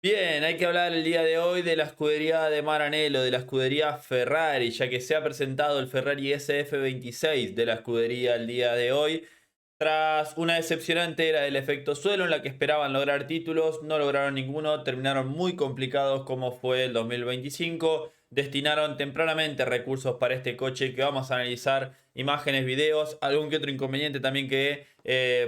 Bien, hay que hablar el día de hoy de la escudería de Maranello, de la escudería Ferrari, ya que se ha presentado el Ferrari SF26 de la escudería el día de hoy. Tras una decepcionante era del efecto suelo en la que esperaban lograr títulos, no lograron ninguno, terminaron muy complicados como fue el 2025. Destinaron tempranamente recursos para este coche que vamos a analizar, imágenes, videos, algún que otro inconveniente también que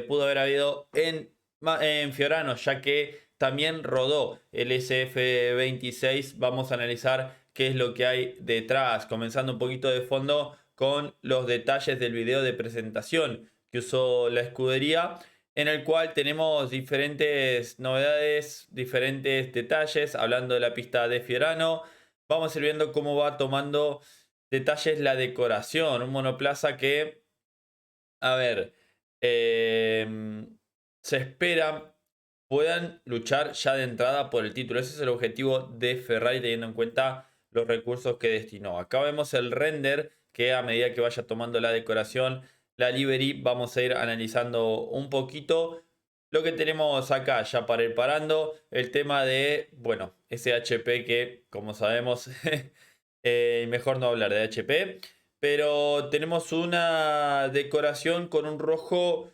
pudo haber habido en Fiorano, ya que también rodó el SF26. Vamos a analizar qué es lo que hay detrás, comenzando un poquito de fondo con los detalles del video de presentación que usó la escudería, en el cual tenemos diferentes novedades, diferentes detalles, hablando de la pista de Fiorano. Vamos a ir viendo cómo va tomando detalles la decoración, un monoplaza que, a ver, se espera puedan luchar ya de entrada por el título. Ese es el objetivo de Ferrari teniendo en cuenta los recursos que destinó. Acá vemos el render que a medida que vaya tomando la decoración, la livery, vamos a ir analizando un poquito lo que tenemos acá ya para ir parando. El tema de, bueno, ese HP que como sabemos, mejor no hablar de HP. Pero tenemos una decoración con un rojo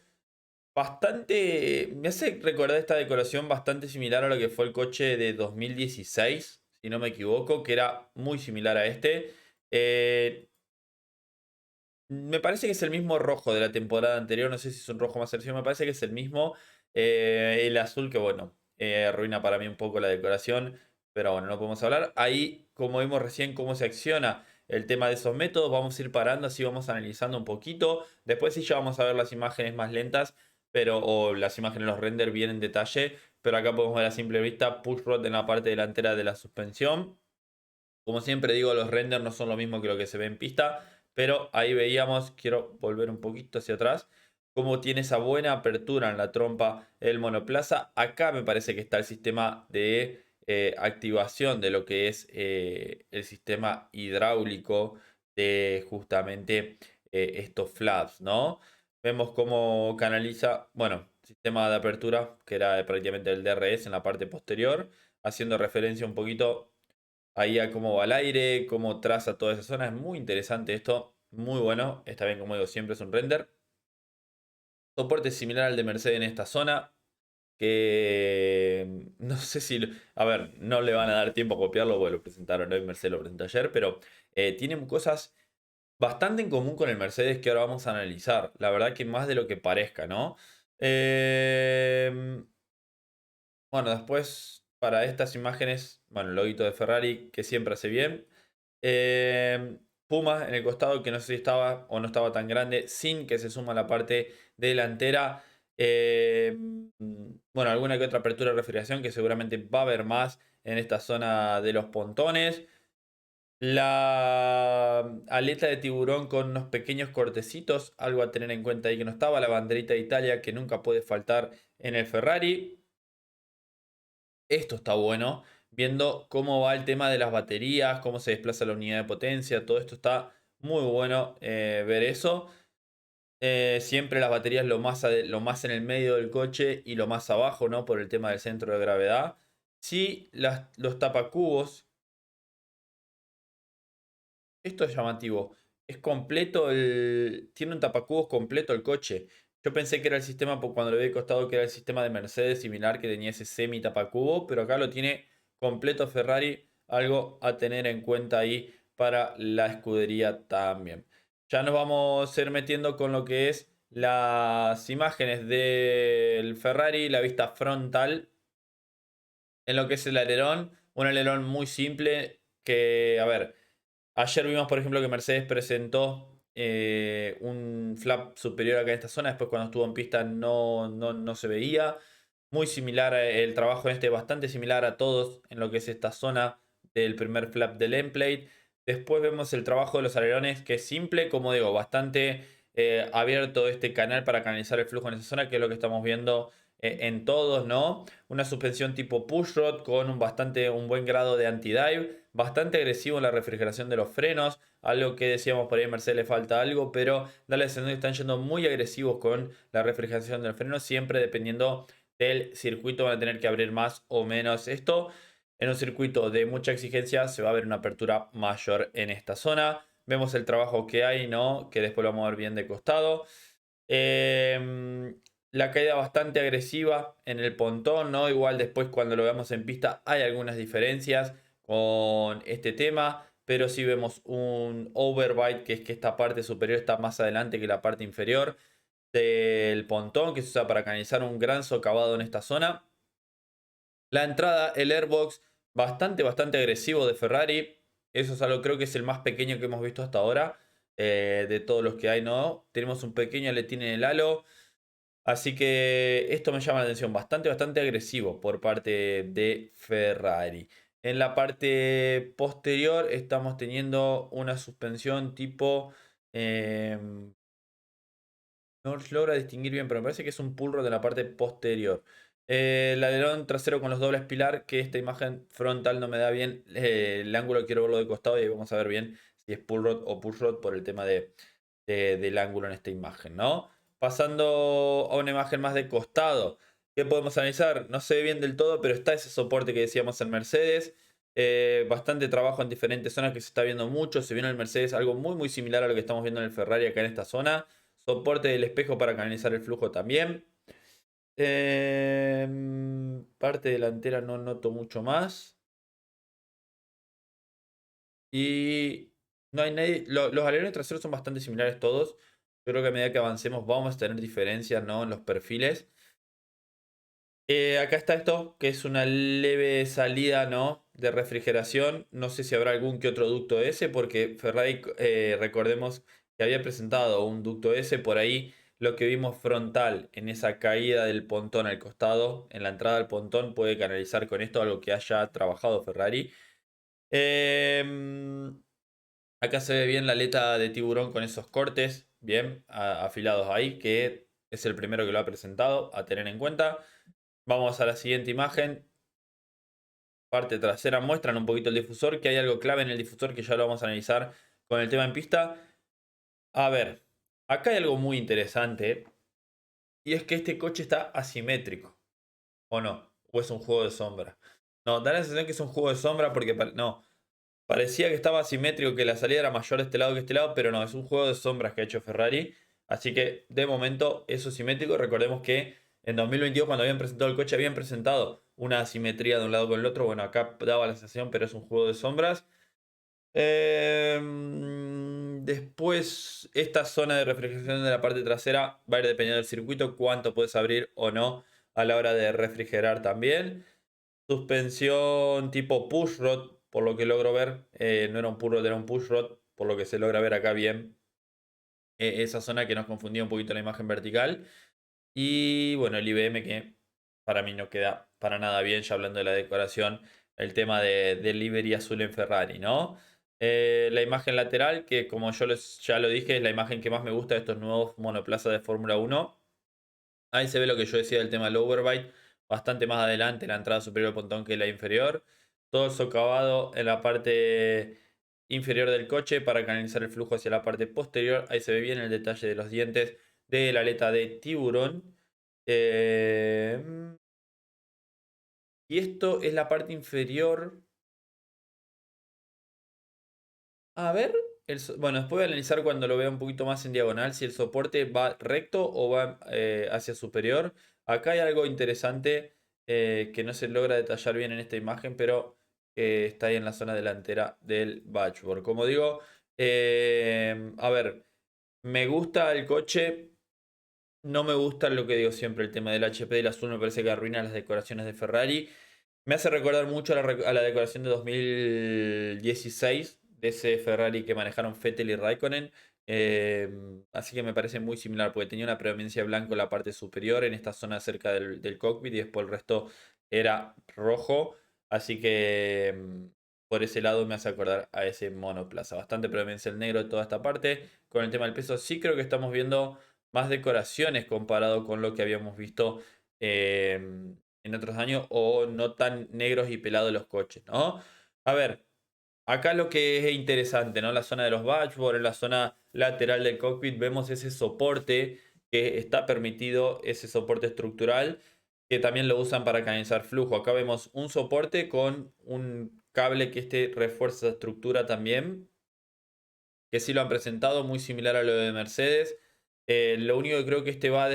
bastante. Me hace recordar esta decoración bastante similar a lo que fue el coche de 2016, si no me equivoco, que era muy similar a este. Eh, Me parece que es el mismo rojo de la temporada anterior, no sé si es un rojo más sencillo, me parece que es el mismo. El azul que, bueno, arruina para mí un poco la decoración, pero bueno, no podemos hablar. Ahí, como vimos recién, cómo se acciona el tema de esos métodos, vamos a ir parando, así vamos analizando un poquito. Después sí ya vamos a ver las imágenes más lentas, pero, o las imágenes, los render bien en detalle, pero acá podemos ver a simple vista push rod en la parte delantera de la suspensión. Como siempre digo, los renders no son lo mismo que lo que se ve en pista, pero ahí veíamos, quiero volver un poquito hacia atrás, cómo tiene esa buena apertura en la trompa el monoplaza. Acá me parece que está el sistema de activación de lo que es el sistema hidráulico de justamente estos flaps, ¿no? Vemos cómo canaliza, bueno, sistema de apertura, que era prácticamente el DRS en la parte posterior, haciendo referencia un poquito ahí a cómo va el aire, cómo traza toda esa zona. Es muy interesante esto, muy bueno. Está bien, como digo, siempre es un render. Soporte similar al de Mercedes en esta zona, que no sé si... A ver, no le van a dar tiempo a copiarlo, porque lo presentaron hoy, Mercedes lo presentó ayer, pero tiene cosas bastante en común con el Mercedes que ahora vamos a analizar. La verdad que más de lo que parezca, ¿no? Eh, bueno, después para estas imágenes, bueno, el loguito de Ferrari que siempre hace bien. Puma en el costado que no sé si estaba o no estaba tan grande, sin que se suma la parte delantera. Eh, bueno, alguna que otra apertura de refrigeración que seguramente va a haber más en esta zona de los pontones. La aleta de tiburón con unos pequeños cortecitos, algo a tener en cuenta ahí que no estaba. La banderita de Italia que nunca puede faltar en el Ferrari. Esto está bueno, viendo cómo va el tema de las baterías, cómo se desplaza la unidad de potencia, todo esto está muy bueno ver eso. Siempre las baterías lo más en el medio del coche y lo más abajo, ¿no? Por el tema del centro de gravedad. Sí, los tapacubos, esto es llamativo. Es completo tiene un tapacubos completo el coche. Yo pensé que era el sistema, cuando lo vi de costado, que era el sistema de Mercedes similar, que tenía ese semi tapacubo, pero acá lo tiene completo Ferrari. Algo a tener en cuenta ahí para la escudería también. Ya nos vamos a ir metiendo con lo que es las imágenes del Ferrari, la vista frontal en lo que es el alerón. Un alerón muy simple que, a ver, ayer vimos, por ejemplo, que Mercedes presentó un flap superior acá en esta zona. Después, cuando estuvo en pista, no se veía. Muy similar, el trabajo en este, bastante similar a todos en lo que es esta zona del primer flap del endplate. Después vemos el trabajo de los alerones, que es simple, como digo, bastante abierto este canal para canalizar el flujo en esa zona, que es lo que estamos viendo en todos, ¿no? Una suspensión tipo pushrod con un buen grado de anti-dive, bastante agresivo en la refrigeración de los frenos, algo que decíamos por ahí a Mercedes le falta algo, pero da la sensación que están yendo muy agresivos con la refrigeración del freno, siempre dependiendo del circuito van a tener que abrir más o menos esto. En un circuito de mucha exigencia se va a ver una apertura mayor en esta zona. Vemos el trabajo que hay, ¿no? Que después lo vamos a ver bien de costado. La caída bastante agresiva en el pontón, ¿no? Igual después cuando lo veamos en pista hay algunas diferencias con este tema, pero sí vemos un overbite, que es que esta parte superior está más adelante que la parte inferior del pontón, que se usa para canalizar un gran socavado en esta zona. La entrada, el airbox, bastante agresivo de Ferrari. Eso es algo, creo que es el más pequeño que hemos visto hasta ahora. De todos los que hay, ¿no? Tenemos un pequeño aletín en el halo. Así que esto me llama la atención. Bastante agresivo por parte de Ferrari. En la parte posterior estamos teniendo una suspensión tipo... no logra distinguir bien, pero me parece que es un pull rod de la parte posterior. El alerón trasero con los dobles pilar, que esta imagen frontal no me da bien el ángulo, quiero verlo de costado y ahí vamos a ver bien si es pull rod o push rod por el tema del ángulo en esta imagen, ¿no? Pasando a una imagen más de costado, ¿qué podemos analizar? No se ve bien del todo, pero está ese soporte que decíamos en Mercedes. Bastante trabajo en diferentes zonas que se está viendo mucho. Se viene en el Mercedes algo muy similar a lo que estamos viendo en el Ferrari acá en esta zona. Soporte del espejo para canalizar el flujo también. Parte delantera no noto mucho más. Y no hay nadie. Los alerones traseros son bastante similares todos. Yo creo que a medida que avancemos vamos a tener diferencias, ¿no? En los perfiles. Acá está esto, que es una leve salida, ¿no? De refrigeración. No sé si habrá algún que otro ducto S, porque Ferrari, recordemos que había presentado un ducto S. Por ahí lo que vimos frontal en esa caída del pontón al costado, en la entrada al pontón, puede canalizar con esto algo que haya trabajado Ferrari. Em, Acá se ve bien la aleta de tiburón con esos cortes, bien afilados ahí, que es el primero que lo ha presentado, a tener en cuenta. Vamos a la siguiente imagen. Parte trasera muestran un poquito el difusor, que hay algo clave en el difusor que ya lo vamos a analizar con el tema en pista. A ver, acá hay algo muy interesante y es que este coche está asimétrico, ¿o no? ¿O es un juego de sombra? No, da la sensación que es un juego de sombra porque no, parecía que estaba asimétrico, que la salida era mayor de este lado que este lado, pero no, es un juego de sombras que ha hecho Ferrari. Así que de momento eso es simétrico. Recordemos que en 2022 cuando habían presentado el coche habían presentado una asimetría de un lado con el otro. Bueno, acá daba la sensación, pero es un juego de sombras. Después, esta zona de refrigeración de la parte trasera va a ir dependiendo del circuito, cuánto puedes abrir o no a la hora de refrigerar también. Suspensión tipo push rod, por lo que logro ver. No era un push rod, era un push rod, por lo que se logra ver acá bien. Esa zona que nos confundía un poquito la imagen vertical. Y bueno, el IBM que para mí no queda para nada bien, ya hablando de la decoración, el tema del livery azul en Ferrari, ¿no? La imagen lateral, que como yo ya lo dije, es la imagen que más me gusta de estos nuevos monoplazas de Fórmula 1. Ahí se ve lo que yo decía del tema del overbite, bastante más adelante, la entrada superior del pontón que la inferior. Todo socavado en la parte inferior del coche para canalizar el flujo hacia la parte posterior. Ahí se ve bien el detalle de los dientes de la aleta de tiburón. Eh, y esto es la parte inferior. A ver, bueno, después voy a analizar cuando lo vea un poquito más en diagonal si el soporte va recto o va hacia superior. Acá hay algo interesante que no se logra detallar bien en esta imagen, pero está ahí en la zona delantera del dashboard. Como digo, a ver, me gusta el coche, no me gusta lo que digo siempre, el tema del HP del azul me parece que arruina las decoraciones de Ferrari. Me hace recordar mucho a la decoración de 2016, de ese Ferrari que manejaron Vettel y Raikkonen. Así que me parece muy similar, porque tenía una predominancia blanco en la parte superior, en esta zona cerca del cockpit, y después el resto era rojo. Así que por ese lado me hace acordar a ese monoplaza. Bastante predominancia el negro de toda esta parte. Con el tema del peso, sí creo que estamos viendo más decoraciones comparado con lo que habíamos visto en otros años, o no tan negros y pelados los coches, ¿no? A ver, acá lo que es interesante, ¿no? La zona de los dashboard, en la zona lateral del cockpit, vemos ese soporte que está permitido, ese soporte estructural. que también lo usan para canalizar flujo. Acá vemos un soporte con un cable que refuerza esa estructura también, que sí lo han presentado, muy similar a lo de Mercedes. Lo único que creo que va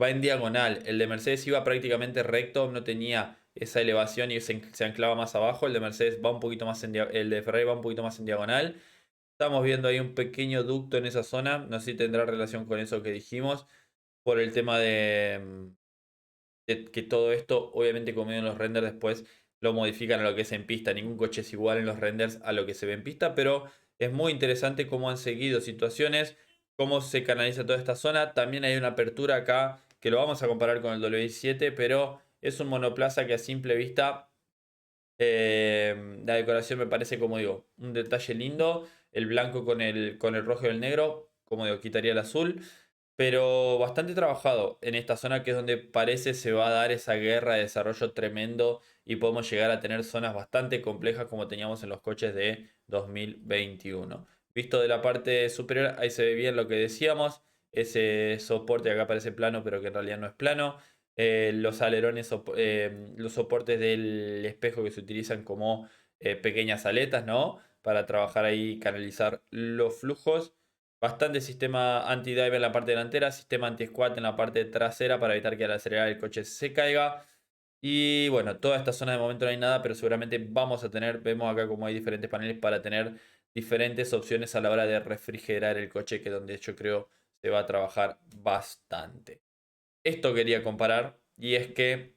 va en diagonal. El de Mercedes iba prácticamente recto, no tenía esa elevación y se anclaba más abajo. El de Mercedes va un poquito más el de Ferrari va un poquito más en diagonal. Estamos viendo ahí un pequeño ducto en esa zona. No sé si tendrá relación con eso que dijimos. Por el tema de que todo esto, obviamente, como en los renders, después lo modifican a lo que es en pista. Ningún coche es igual en los renders a lo que se ve en pista, pero es muy interesante cómo han seguido situaciones, cómo se canaliza toda esta zona. También hay una apertura acá que lo vamos a comparar con el W7, pero es un monoplaza que a simple vista la decoración me parece, como digo, un detalle lindo. El blanco con el rojo y el negro, como digo, quitaría el azul. Pero bastante trabajado en esta zona, que es donde parece se va a dar esa guerra de desarrollo tremendo y podemos llegar a tener zonas bastante complejas como teníamos en los coches de 2021. Visto de la parte superior, ahí se ve bien lo que decíamos. Ese soporte acá parece plano, pero que en realidad no es plano. Los alerones, los soportes del espejo que se utilizan como pequeñas aletas, ¿no? Para trabajar ahí y canalizar los flujos. Bastante sistema anti-dive en la parte delantera, sistema anti-squat en la parte trasera para evitar que al acelerar el coche se caiga. Y bueno, toda esta zona de momento no hay nada, pero seguramente vamos a tener, vemos acá como hay diferentes paneles para tener diferentes opciones a la hora de refrigerar el coche, que donde yo creo se va a trabajar bastante. Esto quería comparar, y es que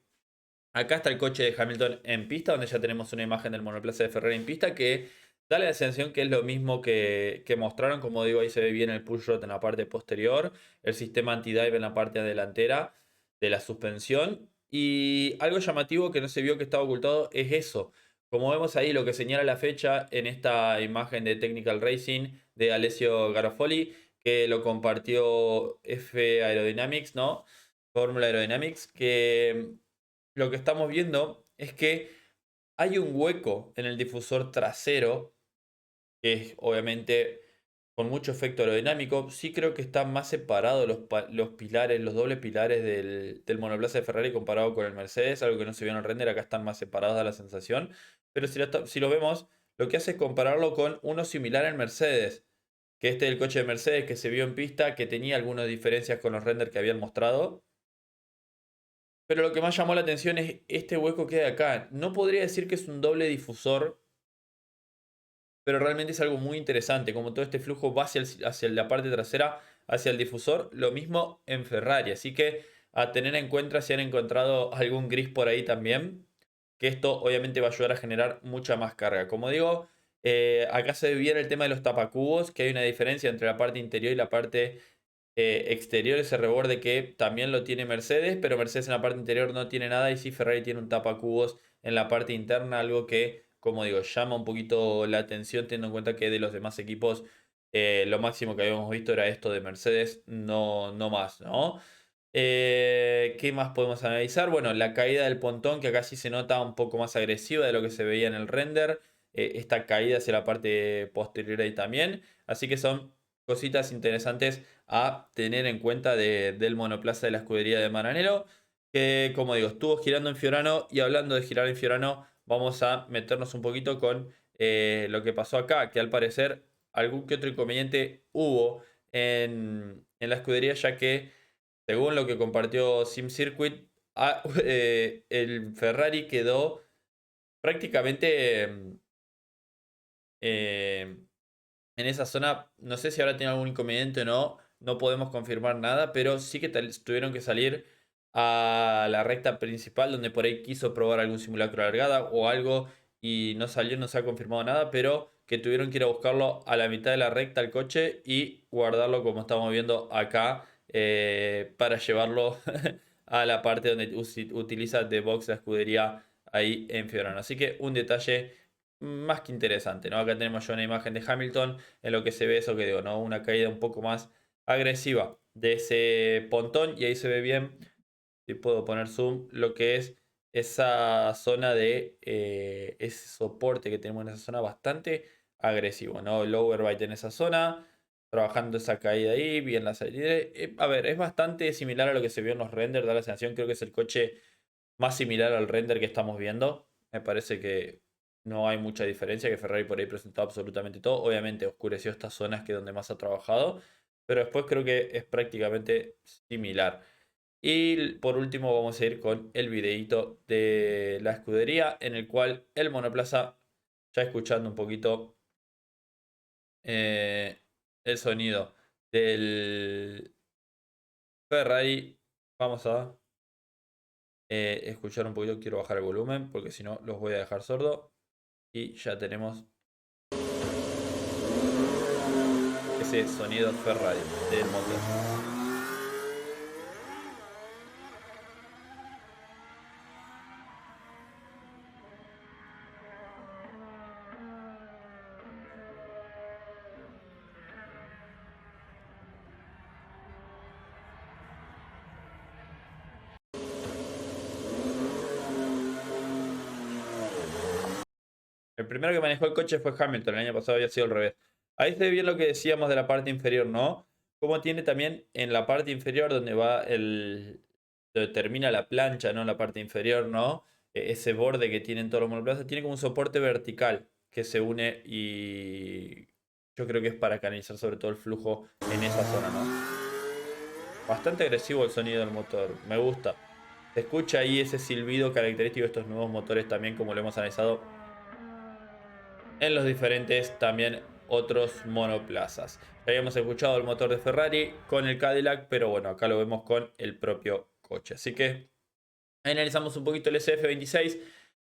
acá está el coche de Hamilton en pista, donde ya tenemos una imagen del monoplaza de Ferrari en pista que da la sensación que es lo mismo que mostraron. Como digo, ahí se ve bien el push rod en la parte posterior, el sistema anti-dive en la parte delantera de la suspensión. Y algo llamativo que no se vio, que estaba ocultado, es eso. Como vemos ahí, lo que señala la fecha en esta imagen de Technical Racing de Alessio Garofoli, que lo compartió F Aerodynamics, ¿no? Fórmula Aerodynamics, que lo que estamos viendo es que hay un hueco en el difusor trasero, que es obviamente con mucho efecto aerodinámico. Sí creo que están más separados los pilares, los dobles pilares del monoplaza de Ferrari comparado con el Mercedes, algo que no se vio en el render. Acá están más separados, da la sensación. Pero si lo vemos, lo que hace es compararlo con uno similar en Mercedes, que este es el coche de Mercedes que se vio en pista, que tenía algunas diferencias con los renders que habían mostrado. Pero lo que más llamó la atención es este hueco que hay acá. No podría decir que es un doble difusor, pero realmente es algo muy interesante, como todo este flujo va hacia la parte trasera, hacia el difusor. Lo mismo en Ferrari, así que a tener en cuenta si han encontrado algún gris por ahí también, que esto obviamente va a ayudar a generar mucha más carga. Como digo, acá se ve bien el tema de los tapacubos, que hay una diferencia entre la parte interior y la parte exterior, ese reborde que también lo tiene Mercedes, pero Mercedes en la parte interior no tiene nada, y sí Ferrari tiene un tapacubos en la parte interna, algo que, como digo, llama un poquito la atención, teniendo en cuenta que de los demás equipos lo máximo que habíamos visto era esto de Mercedes, no más, ¿no? ¿Qué más podemos analizar? Bueno, la caída del pontón, que acá sí se nota un poco más agresiva de lo que se veía en el render. Esta caída hacia la parte posterior ahí también. Así que son cositas interesantes a tener en cuenta del monoplaza de la escudería de Maranello, que, como digo, estuvo girando en Fiorano. Y hablando de girar en Fiorano, vamos a meternos un poquito con lo que pasó acá, que al parecer algún que otro inconveniente hubo en la escudería, ya que, según lo que compartió SimCircuit, el Ferrari quedó prácticamente eh, en esa zona. No sé si ahora tiene algún inconveniente o no, no podemos confirmar nada, pero sí que tuvieron que salir a la recta principal, donde por ahí quiso probar algún simulacro de largada o algo y no salió, no se ha confirmado nada, pero que tuvieron que ir a buscarlo a la mitad de la recta al coche y guardarlo, como estamos viendo acá, para llevarlo a la parte donde utiliza The Box, la escudería ahí en Fiorano. Así que un detalle más que interesante, ¿no? Acá tenemos ya una imagen de Hamilton en lo que se ve eso que digo, ¿no? Una caída un poco más agresiva de ese pontón, y ahí se ve bien, si puedo poner zoom, lo que es esa zona de ese soporte que tenemos en esa zona, bastante agresivo, ¿no? Lower byte en esa zona, trabajando esa caída ahí, bien la salida. A ver, es bastante similar a lo que se vio en los renders, da la sensación, creo que es el coche más similar al render que estamos viendo. Me parece que no hay mucha diferencia, que Ferrari por ahí presentó absolutamente todo. Obviamente oscureció estas zonas que es donde más ha trabajado, pero después creo que es prácticamente similar. Y por último vamos a ir con el videíto de la escudería, en el cual el monoplaza, ya escuchando un poquito eh, el sonido del Ferrari, vamos a escuchar un poquito. Quiero bajar el volumen porque si no los voy a dejar sordo. Y ya tenemos ese sonido Ferrari del motor. El primero que manejó el coche fue Hamilton, el año pasado había sido al revés. Ahí se ve bien lo que decíamos de la parte inferior, ¿no? Como tiene también en la parte inferior donde va donde termina la plancha, ¿no? La parte inferior, ¿no? Ese borde que tienen todos los monoplazas, tiene como un soporte vertical que se une y yo creo que es para canalizar sobre todo el flujo en esa zona, ¿no? Bastante agresivo el sonido del motor, me gusta. Se escucha ahí ese silbido característico de estos nuevos motores también, como lo hemos analizado en los diferentes también otros monoplazas. Ya habíamos escuchado el motor de Ferrari con el Cadillac, pero bueno, acá lo vemos con el propio coche. Así que analizamos un poquito el SF26.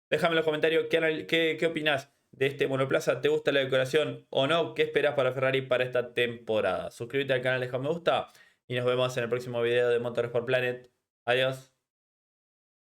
Déjame en los comentarios qué opinas de este monoplaza. ¿Te gusta la decoración o no? ¿Qué esperas para Ferrari para esta temporada? Suscríbete al canal, deja un me gusta y nos vemos en el próximo video de Motorsport Planet. Adiós.